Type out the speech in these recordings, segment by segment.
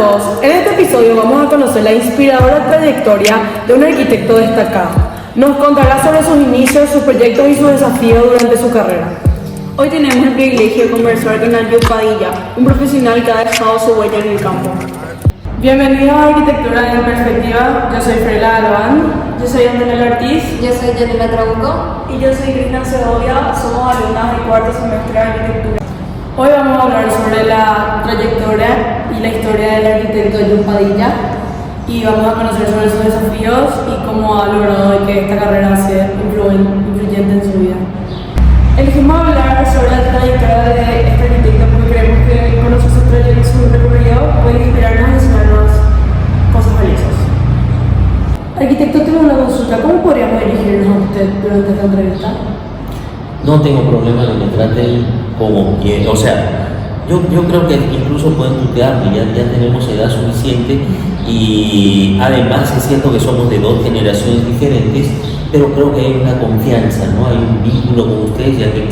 todos, en este episodio vamos a conocer la inspiradora trayectoria de un arquitecto destacado. Nos contará sobre sus inicios, sus proyectos y sus desafíos durante su carrera. Hoy tenemos el privilegio de conversar con Ayub Padilla, un profesional que ha dejado su huella en el campo. Bienvenidos a Arquitectura en Perspectiva, yo soy Freila Galván. Yo soy Antonella Ortiz. Yo soy Janela Trabuco. Y yo soy Cristina Segovia, somos alumnas del cuarto semestre de arquitectura. Hoy vamos a hablar sobre la trayectoria y la historia del arquitecto Ayub Padilla y vamos a conocer sobre sus desafíos y cómo ha logrado que esta carrera sea influyente en su vida. Elegimos hablar sobre la trayectoria de este arquitecto porque creemos que conocer su recorrido puede inspirarnos a enseñarnos cosas valiosas. Arquitecto, tengo una consulta. ¿Cómo podríamos dirigirnos a usted durante esta entrevista? No tengo problema en que me traten como quieran. O sea, yo creo que incluso pueden tutearme, ya tenemos edad suficiente y además es cierto que somos de dos generaciones diferentes, pero creo que hay una confianza, ¿no? Hay un vínculo con ustedes ya que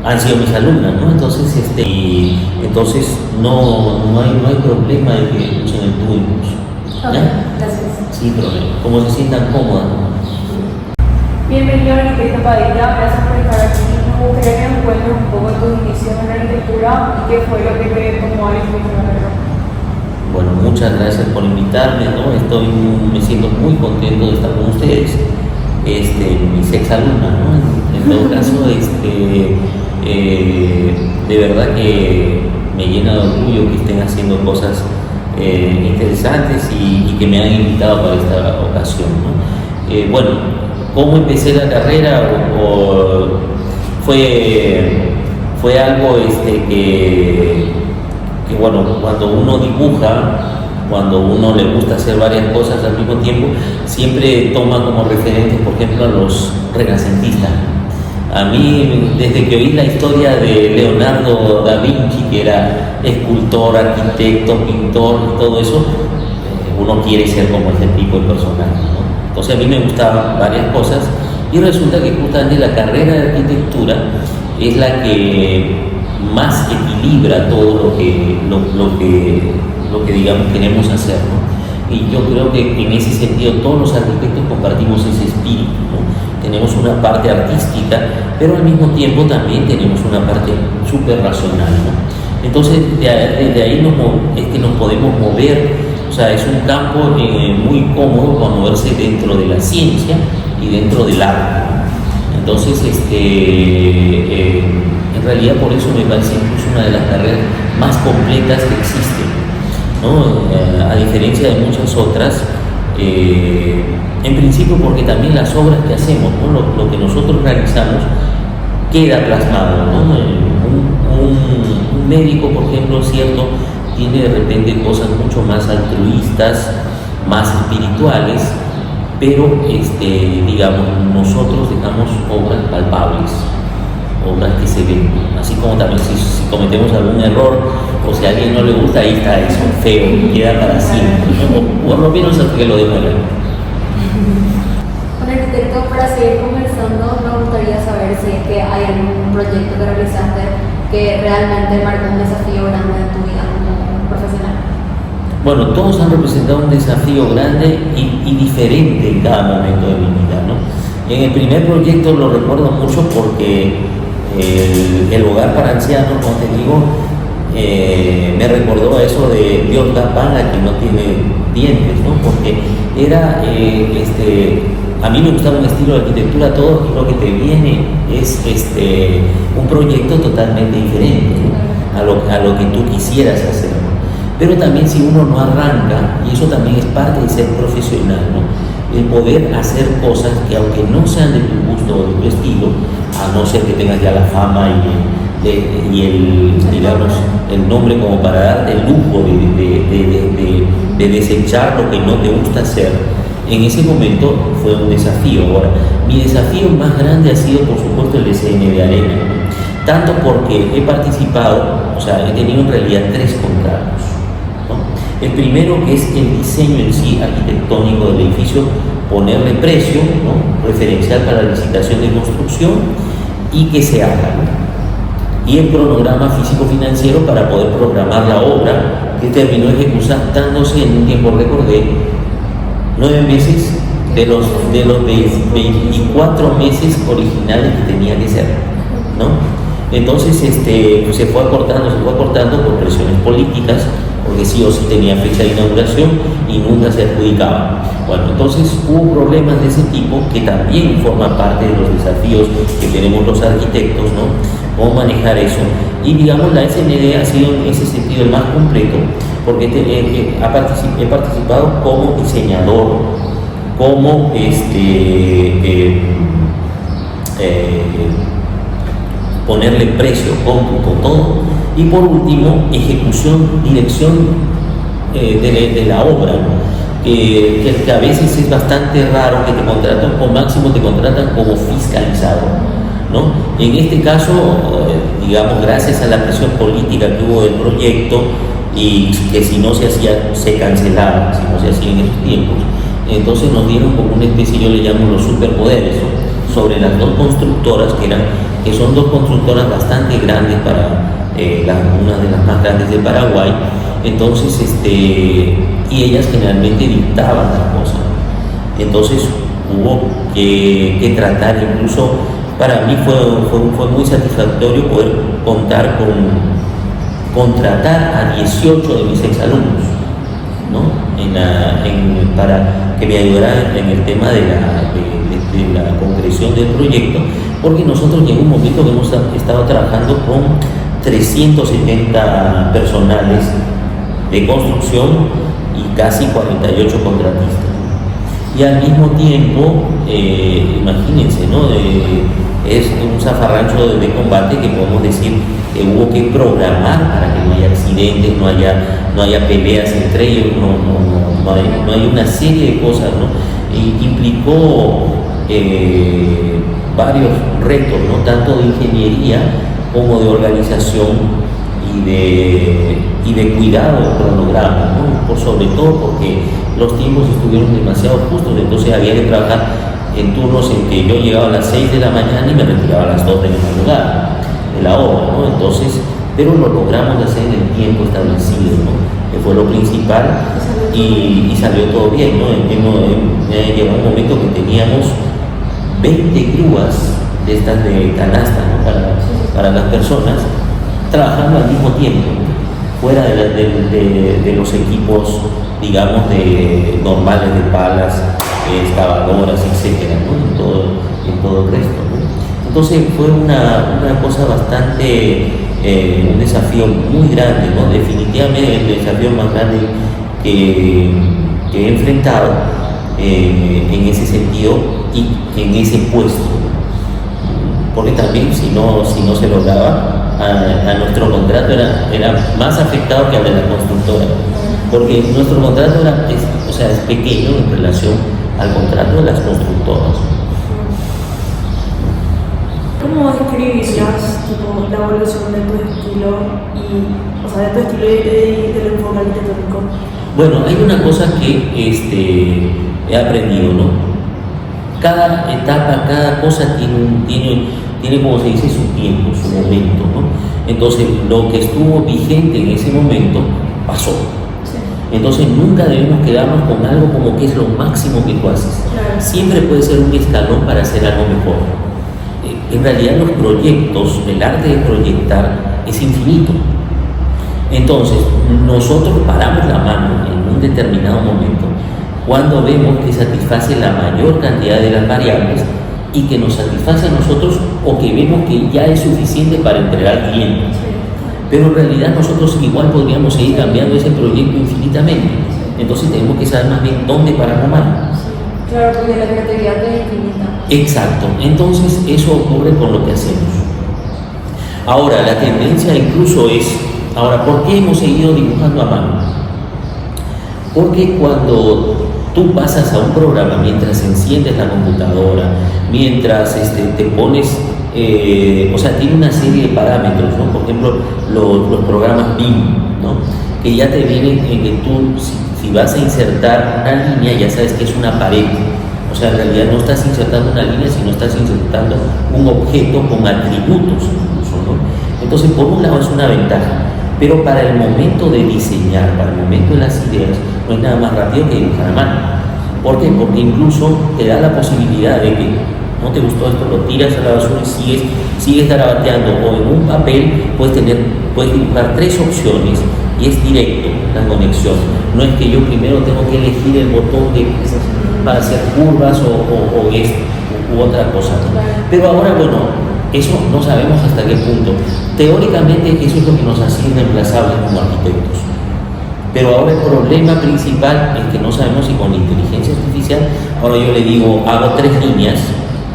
han sido mis alumnas, ¿no? Entonces, entonces no hay problema de que usen el tú y vos. Okay, gracias. Sin problema, como se sientan cómodas. Bienvenido arquitecto Padilla, gracias por estar aquí. Nos gustaría que nos cuentes un poco de tus inicios en la arquitectura y qué fue lo que te tomó a elegir la carrera. Bueno, muchas gracias por invitarme, ¿no? Me siento muy contento de estar con ustedes, mis exalumnas, ¿no? En todo caso, de verdad que me llena de orgullo que estén haciendo cosas interesantes y que me han invitado para esta ocasión, ¿no? Bueno, ¿cómo empecé la carrera? Fue algo que bueno, cuando uno dibuja, cuando uno le gusta hacer varias cosas al mismo tiempo, siempre toma como referentes, por ejemplo, a los renacentistas. A mí, desde que oí la historia de Leonardo da Vinci, que era escultor, arquitecto, pintor y todo eso, uno quiere ser como ese tipo de personaje, ¿no? Entonces a mí me gustaban varias cosas y resulta que justamente la carrera de arquitectura es la que más equilibra todo lo que digamos queremos hacer, ¿no? Y yo creo que en ese sentido todos los arquitectos compartimos ese espíritu, ¿no? Tenemos una parte artística, pero al mismo tiempo también tenemos una parte súper racional, ¿no? Entonces desde ahí es que nos podemos mover, o sea, es un campo muy cómodo para moverse dentro de la ciencia y dentro del arte, ¿no? Entonces, en realidad por eso me parece incluso una de las carreras más completas que existen, ¿no? A diferencia de muchas otras, en principio porque también las obras que hacemos, ¿no? Lo que nosotros realizamos queda plasmado, ¿no? Un médico, por ejemplo, es cierto, tiene de repente cosas mucho más altruistas, más espirituales, pero digamos, nosotros dejamos obras palpables, obras que se ven, así como también si cometemos algún error o si a alguien no le gusta, ahí está eso, feo, queda para siempre, o por lo menos hasta que lo demuestren. Bueno, arquitecto, para seguir conversando, me gustaría saber si es que hay algún proyecto que realizaste que realmente marcó un desafío grande en tu vida como profesional. Bueno, todos han representado un desafío grande y diferente en cada momento de mi vida, ¿no? En el primer proyecto lo recuerdo mucho porque el hogar para ancianos, como te digo, me recordó a eso de Dios da pan a quien no tiene dientes, ¿no? Porque era, a mí me gustaba un estilo de arquitectura todo y lo que te viene es un proyecto totalmente diferente, ¿no? a lo que tú quisieras hacer, ¿no? Pero también si uno no arranca, y eso también es parte de ser profesional, ¿no? El poder hacer cosas que aunque no sean de tu gusto o de tu estilo, a no ser que tengas ya la fama y el nombre como para darte el lujo de desechar lo que no te gusta hacer, en ese momento fue un desafío. Ahora, mi desafío más grande ha sido, por supuesto, el DCN de Arena, ¿no? Tanto porque he participado, o sea, he tenido en realidad 3 contratos, ¿no? El primero, que es el diseño en sí arquitectónico del edificio, ponerle precio, ¿no? Referencial para la licitación de construcción y que se haga, ¿no? Y el cronograma físico-financiero para poder programar la obra que terminó ejecutándose en un tiempo récord de 9 meses de los 24 meses originales que tenía que ser, ¿no? Entonces pues se fue acortando por presiones políticas, porque sí o sí tenía fecha de inauguración y nunca se adjudicaba. Bueno, entonces hubo problemas de ese tipo que también forman parte de los desafíos que tenemos los arquitectos, ¿no? Cómo manejar eso. Y digamos, la SND ha sido en ese sentido el más completo, porque he participado como diseñador, como ponerle precio, cómputo, todo, y por último, ejecución, dirección de la obra, ¿no? Que a veces es bastante raro que te contratan, o máximo te contratan como fiscalizador, ¿no? En este caso, digamos, gracias a la presión política que hubo del proyecto, y que si no se hacía, se cancelaba, si no se hacía en esos tiempos, entonces nos dieron como una especie, yo le llamo los superpoderes, ¿no? Sobre las dos constructoras, que son dos constructoras bastante grandes para una de las más grandes de Paraguay. Entonces, y ellas generalmente dictaban las cosas. Entonces hubo que tratar, incluso para mí fue muy satisfactorio poder contar contratar a 18 de mis exalumnos, ¿no? Para que me ayudaran en el tema de la concreción del proyecto, porque nosotros llegó un momento que hemos estado trabajando con 370 personales de construcción y casi 48 contratistas. Y al mismo tiempo, imagínense, ¿no? Es un zafarrancho de combate que podemos decir que hubo que programar para que no haya accidentes, no haya peleas entre ellos, no hay una serie de cosas, ¿no? Y implicó varios retos, ¿no? Tanto de ingeniería como de organización y de cuidado del cronograma, ¿no? Por sobre todo porque los tiempos estuvieron demasiado justos, entonces había que trabajar en turnos en que yo llegaba a las 6 de la mañana y me retiraba a las 2 de la madrugada de la obra, ¿no? Entonces, pero lo logramos hacer en el tiempo establecido, ¿no? Que fue lo principal, y salió todo bien, ¿no? Llegó un momento que teníamos 20 grúas de estas de canasta, ¿no? Para las personas, trabajando al mismo tiempo, fuera de los equipos, digamos, normales de palas, excavadoras, etcétera, ¿no? En todo el resto, ¿no? Entonces fue una cosa bastante, un desafío muy grande, ¿no? Definitivamente el desafío más grande que he enfrentado en ese sentido y en ese puesto, porque también si no se lograba, a nuestro contrato era más afectado que al de la constructora, porque nuestro contrato es pequeño en relación al contrato de las constructoras. ¿Cómo describirías tipo, la evolución de tu estilo de tu estilo y del enfoque arquitectónico? Bueno, hay una cosa que he aprendido, ¿no? Cada etapa, cada cosa tiene como se dice, su tiempo, su momento, ¿no? Entonces, lo que estuvo vigente en ese momento pasó. Sí. Entonces, nunca debemos quedarnos con algo como que es lo máximo que tú haces. Claro. Siempre puede ser un escalón para hacer algo mejor. En realidad, los proyectos, el arte de proyectar es infinito. Entonces, nosotros paramos la mano en un determinado momento cuando vemos que satisface la mayor cantidad de las variables y que nos satisface a nosotros, o que vemos que ya es suficiente para entregar al cliente. Pero en realidad nosotros igual podríamos seguir cambiando ese proyecto infinitamente. Entonces tenemos que saber más bien dónde parar la mano. Claro, porque la creatividad es infinita. Exacto, entonces eso ocurre con lo que hacemos. Ahora, la tendencia incluso es, ¿por qué hemos seguido dibujando a mano? Porque cuando tú pasas a un programa, mientras enciendes la computadora, mientras te pones, tiene una serie de parámetros, ¿no? Por ejemplo, los programas BIM, ¿no? Que ya te vienen en que tú, si vas a insertar una línea, ya sabes que es una pared. O sea, en realidad no estás insertando una línea, sino estás insertando un objeto con atributos incluso, ¿no? Entonces, por un lado es una ventaja, Pero para el momento de diseñar, para el momento de las ideas, no es nada más rápido que dibujar a mano. ¿Por qué? Porque incluso te da la posibilidad de que no te gustó esto, lo tiras a la basura y sigues garabateando, o en un papel puedes dibujar 3 opciones y es directo la conexión. No es que yo primero tengo que elegir el botón para hacer curvas o esto u otra cosa. Pero ahora, bueno, eso no sabemos hasta qué punto. Teóricamente eso es lo que nos hace irreemplazables como arquitectos. Pero ahora el problema principal es que no sabemos si con la inteligencia artificial, ahora yo le digo, hago 3 líneas,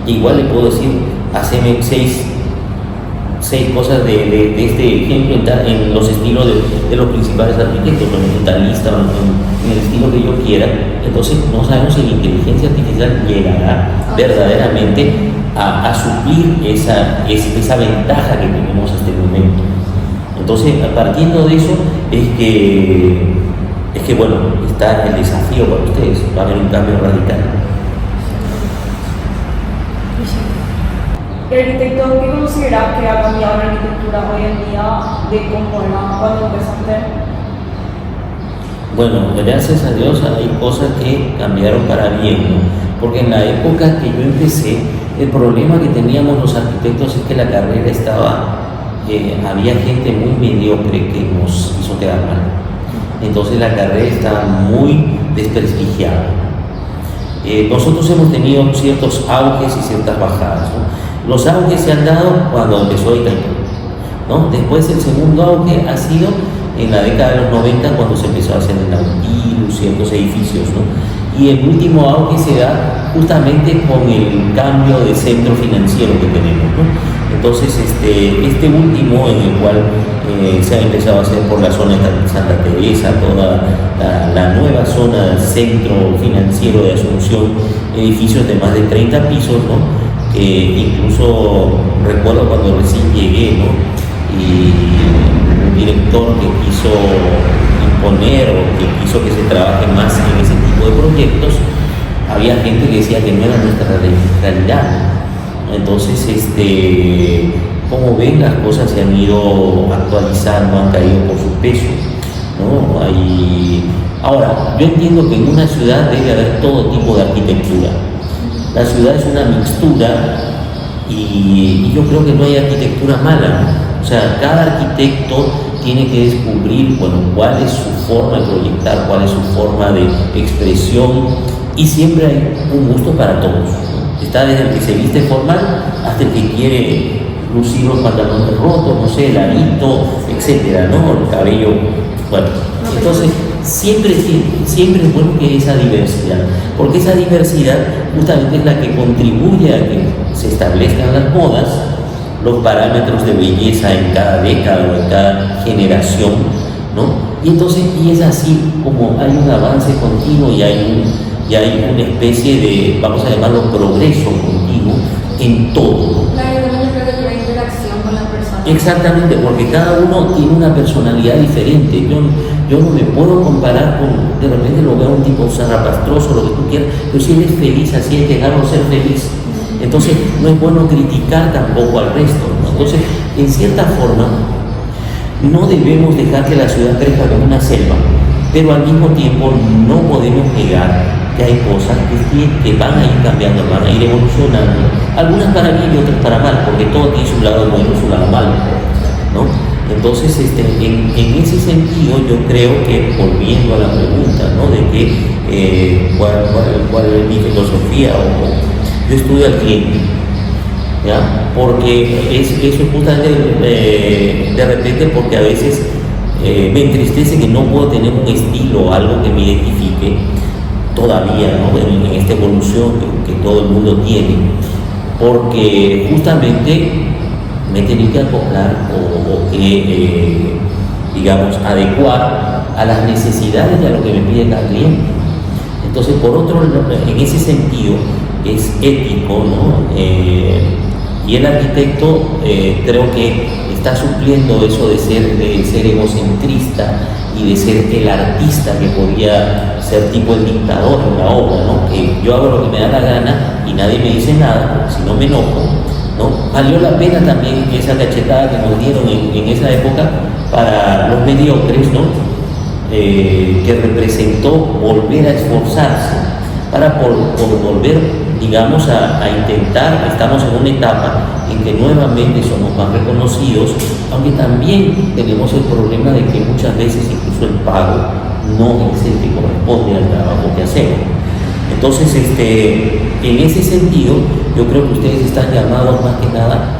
igual le puedo decir, haceme 6 cosas de este ejemplo en los estilos de los principales arquitectos, en mentalista, en el estilo que yo quiera. Entonces no sabemos si la inteligencia artificial llegará verdaderamente a suplir esa ventaja que tenemos hasta el momento. Entonces, partiendo de eso, es que bueno, está el desafío para ustedes, va a haber un cambio radical. Arquitecto, ¿qué consideras que ha cambiado la arquitectura hoy en día de cómo era cuando empezaste? Bueno, gracias a Dios hay cosas que cambiaron para bien, ¿no? Porque en la época que yo empecé, el problema que teníamos los arquitectos es que la carrera había gente muy mediocre que nos hizo quedar mal. Entonces la carrera estaba muy desprestigiada. Nosotros hemos tenido ciertos auges y ciertas bajadas, ¿no? Los auges se han dado cuando empezó Itaipú, ¿no? Después el segundo auge ha sido en la década de los 90 cuando se empezó a hacer el Nautilus, ciertos edificios, ¿no? Y el último auge se da justamente con el cambio de centro financiero que tenemos, ¿no? Entonces este último, en el cual se ha empezado a hacer por la zona de Santa Teresa, toda la nueva zona del centro financiero de Asunción, edificios de más de 30 pisos, ¿no? Incluso recuerdo cuando recién llegué, ¿no? Y un director que quiso imponer o que quiso que se trabaje más en ese tipo de proyectos, había gente que decía que no era nuestra realidad. Entonces, como ven, las cosas se han ido actualizando, han caído por su peso, ¿no? Ahora, yo entiendo que en una ciudad debe haber todo tipo de arquitectura. La ciudad es una mixtura y yo creo que no hay arquitectura mala. O sea, cada arquitecto tiene que descubrir, bueno, cuál es su forma de proyectar, cuál es su forma de expresión, y siempre hay un gusto para todos, ¿no? Está desde el que se viste formal hasta el que quiere lucir los pantalones rotos, no sé, el arito, etcétera, ¿no? El cabello, bueno. Entonces, siempre es bueno que esa diversidad, porque esa diversidad justamente es la que contribuye a que se establezcan las modas, los parámetros de belleza en cada década o en cada generación, ¿no? Y entonces, y es así como hay un avance continuo y hay una especie de, vamos a llamarlo, progreso continuo en todo. Claro, yo creo que hay interacción con la persona. Exactamente, porque cada uno tiene una personalidad diferente. Yo no me puedo comparar con, de repente lo veo un tipo zarrapastroso, lo que tú quieras, pero si él es feliz, así hay que dejarlo ser feliz. Entonces no es bueno criticar tampoco al resto, ¿no? Entonces, en cierta forma, no debemos dejar que la ciudad crezca como una selva, pero al mismo tiempo no podemos negar que hay cosas que van a ir cambiando, van a ir evolucionando, algunas para bien y otras para mal, porque todo tiene su lado bueno y su lado malo, ¿no? Entonces, en ese sentido, yo creo que, volviendo a la pregunta, ¿no? De que cuál es mi filosofía, yo estudio al cliente, ¿ya? Porque eso es justamente de repente, porque a veces me entristece que no puedo tener un estilo, algo que me identifique todavía, ¿no? En esta evolución que todo el mundo tiene, porque justamente me tengo que acoplar o que, digamos, adecuar a las necesidades y a lo que me pide cada cliente. Entonces, por otro lado, en ese sentido, es ético, ¿no? Y el arquitecto creo que está supliendo eso de ser egocentrista y de ser el artista que podría ser tipo el dictador en la obra, ¿no? Que yo hago lo que me da la gana y nadie me dice nada, si no me enojo, ¿no? Valió la pena también esa cachetada que nos dieron en esa época para los mediocres, ¿no? Que representó volver a esforzarse para por volver, digamos, a intentar. Estamos en una etapa en que nuevamente somos más reconocidos, aunque también tenemos el problema de que muchas veces incluso el pago no es el que corresponde al trabajo que hacemos. Entonces, en ese sentido, yo creo que ustedes están llamados más que nada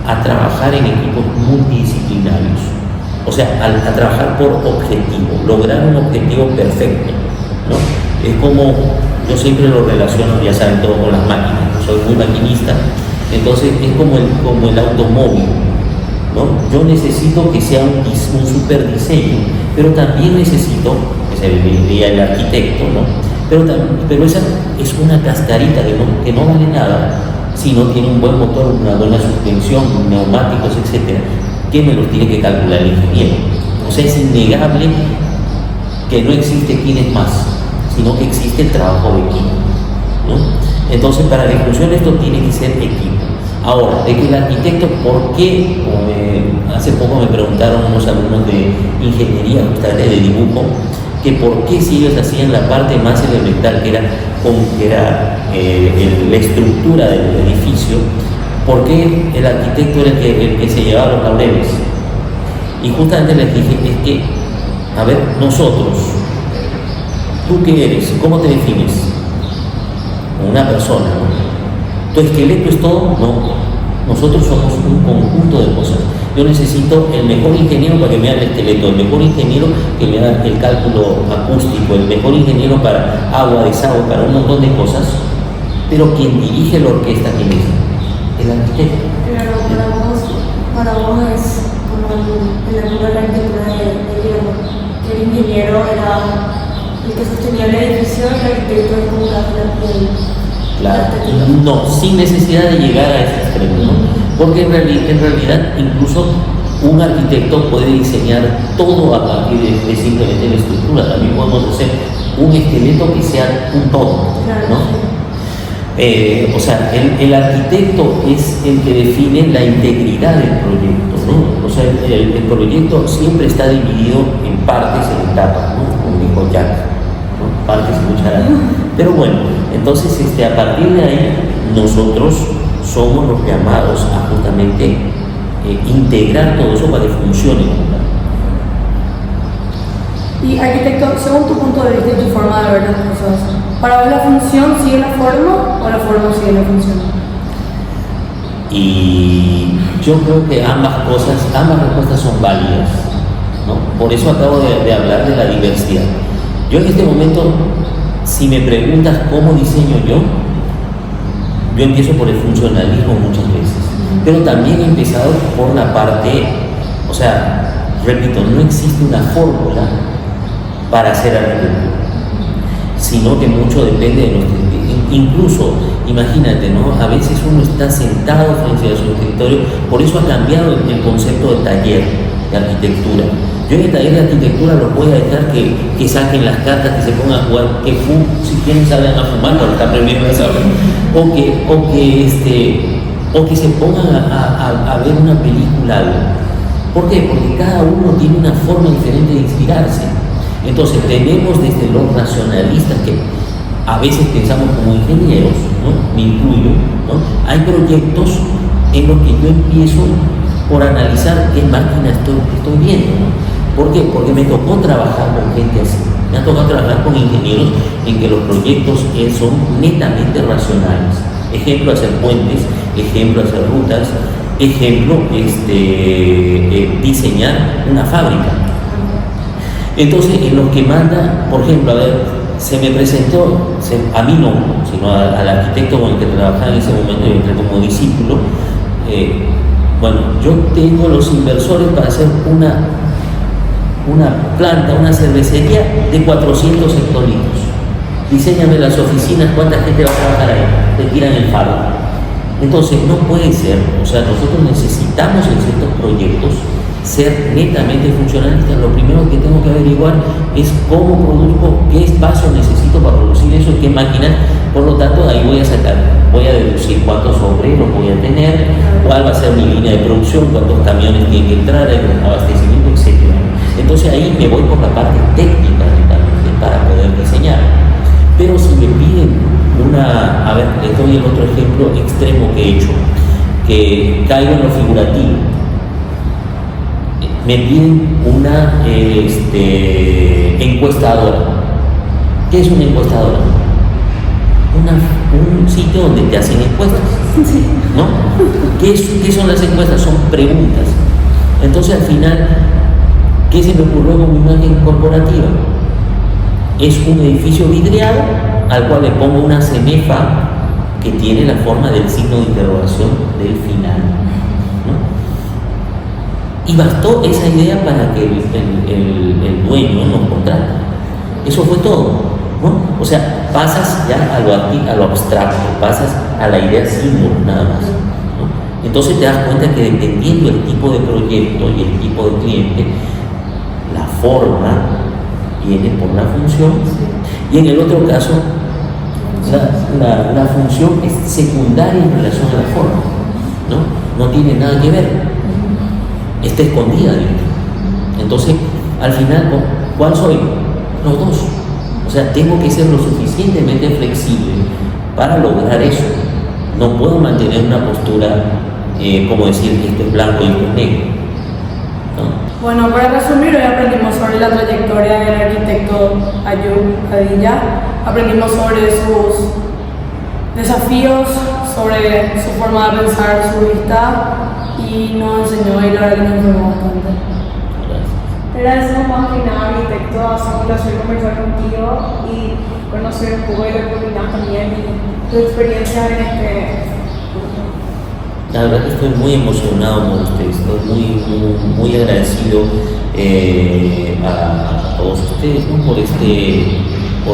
a trabajar en equipos multidisciplinarios, o sea, a trabajar por objetivo, lograr un objetivo perfecto, ¿no? Es como, yo siempre lo relaciono, ya saben todo, con las máquinas, soy muy maquinista, entonces es como el automóvil, ¿no? Yo necesito que sea un super diseño, pero también necesito, que se diría el arquitecto, ¿no? Pero esa es una cascarita que no vale nada si no tiene un buen motor, una buena suspensión, neumáticos, etcétera, que me los tiene que calcular el ingeniero. O sea, es innegable que no existe quién es más, sino que existe el trabajo de equipo, ¿no? Entonces, para que funcione esto tiene que ser equipo. Ahora, de que el arquitecto, ¿por qué? Hace poco me preguntaron unos alumnos de ingeniería, justamente de dibujo, que por qué si ellos hacían la parte más elemental, que era la estructura del edificio, por qué el arquitecto era el que se llevaba los laureles. Y justamente les dije, es que, a ver, nosotros, ¿tú qué eres? ¿Cómo te defines? Una persona, ¿no? ¿Tu esqueleto es todo? No. Nosotros somos un conjunto de cosas. Yo necesito el mejor ingeniero para que me haga el esqueleto, el mejor ingeniero que me haga el cálculo acústico, el mejor ingeniero para agua, desagüe, para un montón de cosas. Pero quien dirige la orquesta, ¿quién es? El arquitecto. Pero para vos es como el ejemplo de la arquitectura de Guillermo, que el ingeniero era el que sostenía el edificio y el arquitecto es como Claro, no, sin necesidad de llegar a ese extremo, ¿no? Porque en realidad incluso un arquitecto puede diseñar todo a partir de simplemente la estructura. También podemos hacer un esqueleto que sea un todo, ¿no? O sea, el arquitecto es el que define la integridad del proyecto, ¿no? O sea, el proyecto siempre está dividido en partes, en etapas, ¿no? Como dijo Jack, ¿no? Partes y cucharadas. Pero bueno, entonces a partir de ahí nosotros somos los llamados a justamente integrar todo eso para que funcione. Y arquitecto, según tu punto de vista y tu forma de ver las cosas, ¿para vos la función sigue la forma o la forma sigue la función? Y yo creo que ambas respuestas son válidas, ¿no? Por eso acabo de hablar de la diversidad. Yo en este momento, si me preguntas cómo diseño yo empiezo por el funcionalismo muchas veces, pero también he empezado por la parte, o sea, repito, no existe una fórmula para hacer arquitectura, sino que mucho depende de nuestro. Incluso, imagínate, ¿no? A veces uno está sentado frente a su escritorio, por eso ha cambiado el concepto de taller de arquitectura. Yo en el taller de arquitectura los voy a dejar que saquen las cartas, que se pongan a jugar, si quieren salgan a fumar, porque está prohibido eso, o que se pongan a ver una película. ¿Por qué? Porque cada uno tiene una forma diferente de inspirarse. Entonces tenemos desde los racionalistas, que a veces pensamos como ingenieros, ¿no? Me incluyo, ¿no? Hay proyectos en los que yo empiezo por analizar qué máquina estoy viendo, ¿no? ¿Por qué? Porque me tocó trabajar con gente así. Me ha tocado trabajar con ingenieros en que los proyectos son netamente racionales. Ejemplo, hacer puentes, ejemplo, hacer rutas, ejemplo, diseñar una fábrica. Entonces, en los que manda, por ejemplo, a ver, se me presentó, a mí no, sino al arquitecto con el que trabajaba en ese momento, y entré como discípulo. Bueno, yo tengo los inversores para hacer una planta, una cervecería de 400 hectolitros. Diséñame las oficinas, cuánta gente va a trabajar ahí, te tiran el faro. Entonces, no puede ser, o sea, nosotros necesitamos en ciertos proyectos ser netamente funcionalista, lo primero que tengo que averiguar es cómo produzco, qué espacio necesito para producir eso, qué máquinas. Por lo tanto, ahí voy a deducir cuántos obreros voy a tener, cuál va a ser mi línea de producción, cuántos camiones tienen que entrar, el abastecimiento, etc. Entonces ahí me voy por la parte técnica netamente para poder diseñar. Pero si me piden a ver, les doy el otro ejemplo extremo que he hecho, que caigo en lo figurativo. Me piden una encuestadora. ¿Qué es una encuestadora? Un sitio donde te hacen encuestas, ¿no? ¿Qué son las encuestas? Son preguntas. Entonces al final, ¿qué se me ocurrió con mi imagen corporativa? Es un edificio vidriado al cual le pongo una cenefa que tiene la forma del signo de interrogación del final, ¿no? Y bastó esa idea para que el dueño nos contrate. Eso fue todo, ¿no? O sea, pasas ya a lo abstracto, pasas a la idea símbolo nada más, ¿no? Entonces te das cuenta que dependiendo del tipo de proyecto y el tipo de cliente, la forma viene por la función, y en el otro caso la función es secundaria en relación a la forma, no tiene nada que ver, está escondida dentro. Entonces al final, ¿cuál soy? Los dos. O sea, tengo que ser lo suficientemente flexible para lograr eso. No puedo mantener una postura como decir esto es blanco y esto es negro, ¿no? Bueno, para resumir, hoy aprendimos sobre la trayectoria del arquitecto Ayub Hadilla, aprendimos sobre sus desafíos, sobre su forma de pensar, su vista, y nos enseñó y la verdad que nos informó bastante. Agradecemos más que nada, arquitecto, hacer un placer conversar contigo y conocer un poco de la comunidad también y tu experiencia en este curso. La verdad que estoy muy emocionado por ustedes, estoy muy agradecido a todos ustedes, ¿no? por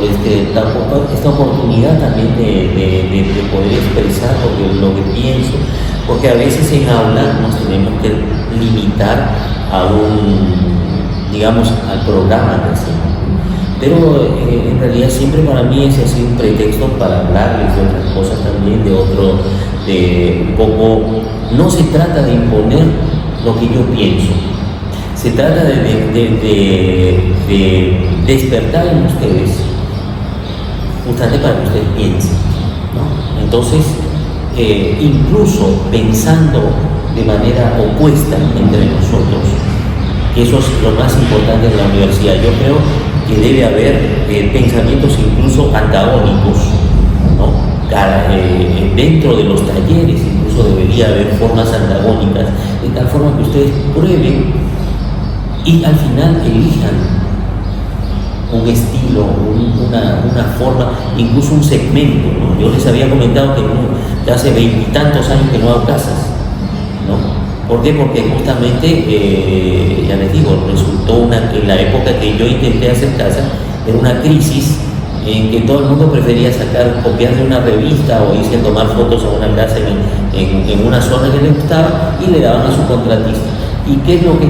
esta oportunidad también de poder expresar lo que pienso, porque a veces en aula nos tenemos que limitar al programa que hacemos. Pero en realidad siempre para mí ese ha sido un pretexto para hablarles de otras cosas también, de un poco, no se trata de imponer lo que yo pienso, se trata de despertar en ustedes, justamente para que ustedes piensen, ¿no? Entonces, incluso pensando de manera opuesta entre nosotros, que eso es lo más importante de la universidad. Yo creo que debe haber pensamientos incluso antagónicos, ¿no? Dentro de los talleres incluso debería haber formas antagónicas, de tal forma que ustedes prueben y al final elijan un estilo, una forma, incluso un segmento, ¿no? Yo les había comentado que hace 20 y tantos años que no hago casas, ¿no? ¿Por qué? Porque justamente, ya les digo, resultó en la época que yo intenté hacer casa, era una crisis en que todo el mundo prefería copiar de una revista o irse a tomar fotos a una casa en una zona que les gustaba y le daban a su contratista. ¿Y qué es lo que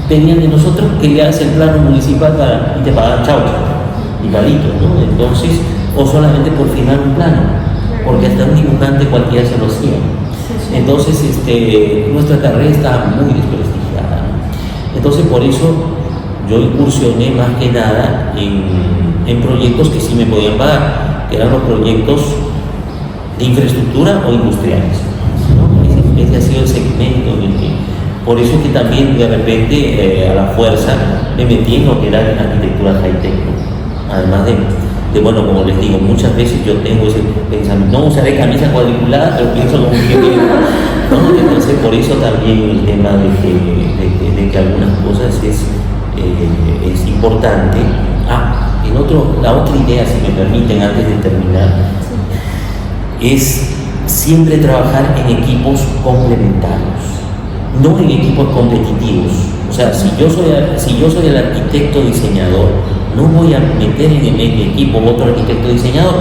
pedían de nosotros? Que le hace el plano municipal y te pagan chaucha y palitos, ¿no? Entonces, o solamente por firmar un plano, porque hasta un dibujante cualquiera se lo hacía. Entonces, nuestra carrera está muy desprestigiada, ¿no? Entonces, por eso yo incursioné más que nada en proyectos que sí me podían pagar, que eran los proyectos de infraestructura o industriales, ¿no? Ese ha sido el segmento en el que, por eso es que también de repente a la fuerza me metí en lo que era arquitectura high-tech, ¿no? Además bueno, como les digo, muchas veces yo tengo ese pensamiento, no usaré camisa cuadriculada, pero pienso como que ¿no? Entonces por eso también el tema de que algunas cosas es importante. La otra idea, si me permiten, antes de terminar, es siempre trabajar en equipos complementarios, no en equipos competitivos. O sea, si yo soy el arquitecto diseñador, no voy a meter en el equipo otro arquitecto diseñador,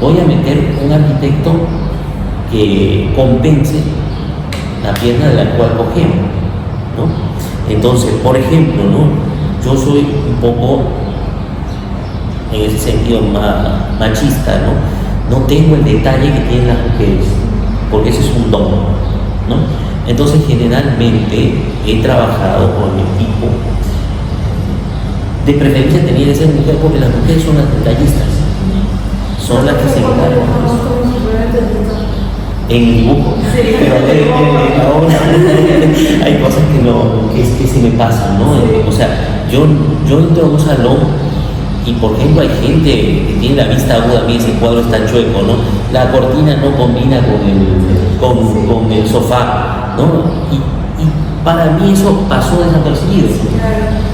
voy a meter un arquitecto que compense la pierna de la cual cogemos, ¿no? Entonces, por ejemplo, ¿no? Yo soy un poco, en ese sentido, machista, ¿no? No tengo el detalle que tienen las mujeres, porque ese es un don, ¿no? Entonces, generalmente he trabajado con el equipo, de preferencia tenía que ser mujer, porque las mujeres son las detallistas, son las que se encargan en el dibujo, pero en la obra hay cosas que se me pasan, ¿no? O sea, yo entro a un salón y, por ejemplo, hay gente que tiene la vista aguda, a mí ese cuadro está chueco, ¿no? La cortina no combina con el sofá, ¿no? Y para mí eso pasó desapercibido.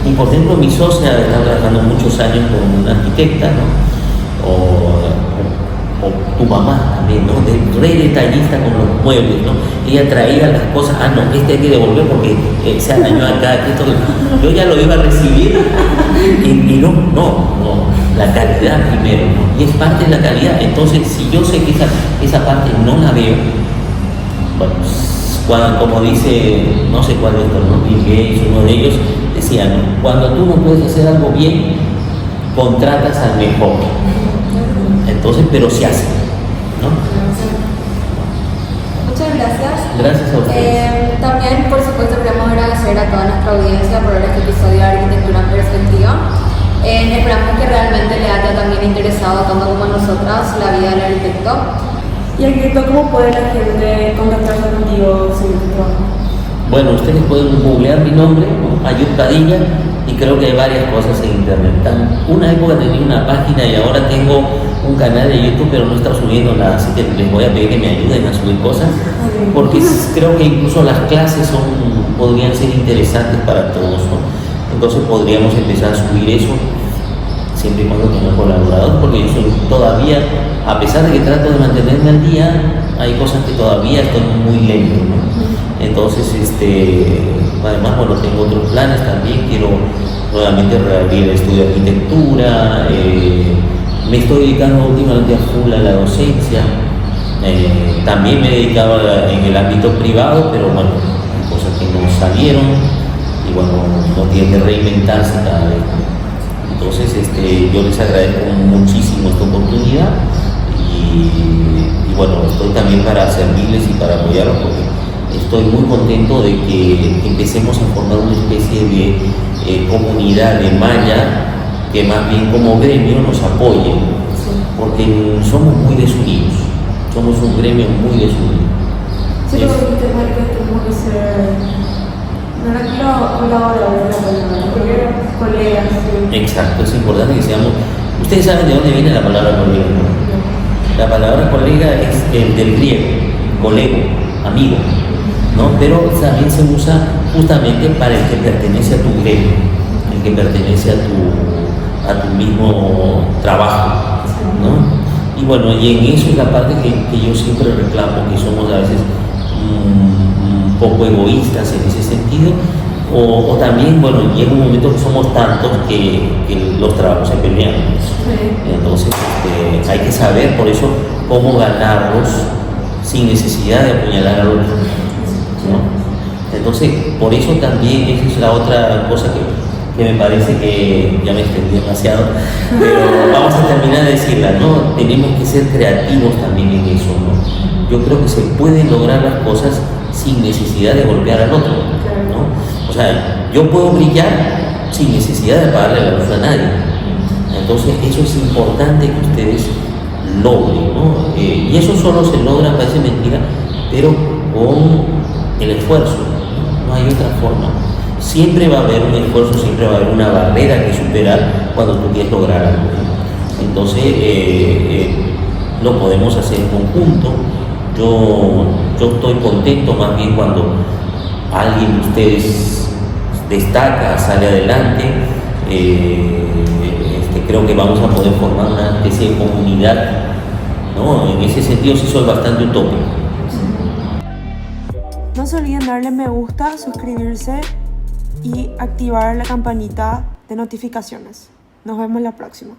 Y, por ejemplo, mi socia está trabajando muchos años con una arquitecta, ¿no? O tu mamá también, ¿no? Re detallista con los muebles, ¿no? Ella traía las cosas, no, hay que devolver porque se dañó acá, esto. Yo ya lo iba a recibir y no, la calidad primero, ¿no? Y es parte de la calidad. Entonces, si yo sé que esa parte no la veo, bueno, como dice, no sé cuál de estos, ¿no? Bill Gates, uno de ellos, decía, ¿no? Cuando tú no puedes hacer algo bien, contratas al mejor. Entonces, pero se hace, ¿no? Muchas gracias. Gracias a ustedes. También, por supuesto, queremos agradecer a toda nuestra audiencia por ver este episodio de Arquitectura en Perspectiva. Esperamos que realmente le haya también interesado, tanto como a nosotras, la vida del arquitecto. Y arquitecto, ¿cómo puede la gente contactarse contigo sobre tu trabajo? Bueno, ustedes pueden googlear mi nombre, ¿no? Ayub Padilla, y creo que hay varias cosas en internet. Una época tenía una página y ahora tengo un canal de YouTube, pero no está subiendo nada, así que les voy a pedir que me ayuden a subir cosas, porque creo que incluso las clases podrían ser interesantes para todos, ¿no? Entonces podríamos empezar a subir eso, siempre y cuando tenga colaboradores, porque yo soy todavía, a pesar de que trato de mantenerme al día, hay cosas que todavía estoy muy lento, ¿no? Entonces, además, bueno, tengo otros planes también, quiero nuevamente reabrir el estudio de arquitectura, me estoy dedicando últimamente a full a la docencia, también me he dedicado en el ámbito privado, pero bueno, hay cosas que no salieron y bueno, uno tiene que reinventarse cada vez. Entonces, yo les agradezco muchísimo esta oportunidad y bueno, estoy también para servirles y para apoyarlos porque estoy muy contento de que empecemos a formar una especie de comunidad de malla que más bien como gremio nos apoye, porque somos muy desunidos, somos un gremio muy desunido. Sí, lo que dijiste, Marco, tenemos que ser, no era colaboradores de la palabra, porque colegas. Sí. Exacto, es importante que seamos. Ustedes saben de dónde viene la palabra colega, ¿no? La palabra colega es del griego, colego, amigo, ¿no? Pero también se usa justamente para el que pertenece a tu gremio, el que pertenece a tu mismo trabajo, ¿no? Y bueno, y en eso es la parte que yo siempre reclamo, que somos a veces un poco egoístas en ese sentido, o también, bueno, llega un momento que somos tantos que los trabajos se pelean. Sí. Entonces, hay que saber, por eso, cómo ganarlos sin necesidad de apuñalar a los otros, ¿no? Entonces, por eso también, esa es la otra cosa que me parece que ya me extendí demasiado, pero vamos a terminar de decirla, ¿no? Tenemos que ser creativos también en eso, ¿no? Yo creo que se pueden lograr las cosas sin necesidad de golpear al otro, ¿no? O sea, yo puedo brillar sin necesidad de apagarle la luz a nadie. Entonces, eso es importante que ustedes logren, ¿no? Y eso solo se logra, parece mentira, pero con el esfuerzo, no hay otra forma. Siempre va a haber un esfuerzo, siempre va a haber una barrera que superar cuando tú quieres lograr algo. Entonces, lo podemos hacer en conjunto. Yo estoy contento más bien cuando alguien de ustedes destaca, sale adelante. Creo que vamos a poder formar una especie de comunidad, ¿no? En ese sentido sí soy bastante utópico. No se olviden darle me gusta, suscribirse y activar la campanita de notificaciones. Nos vemos la próxima.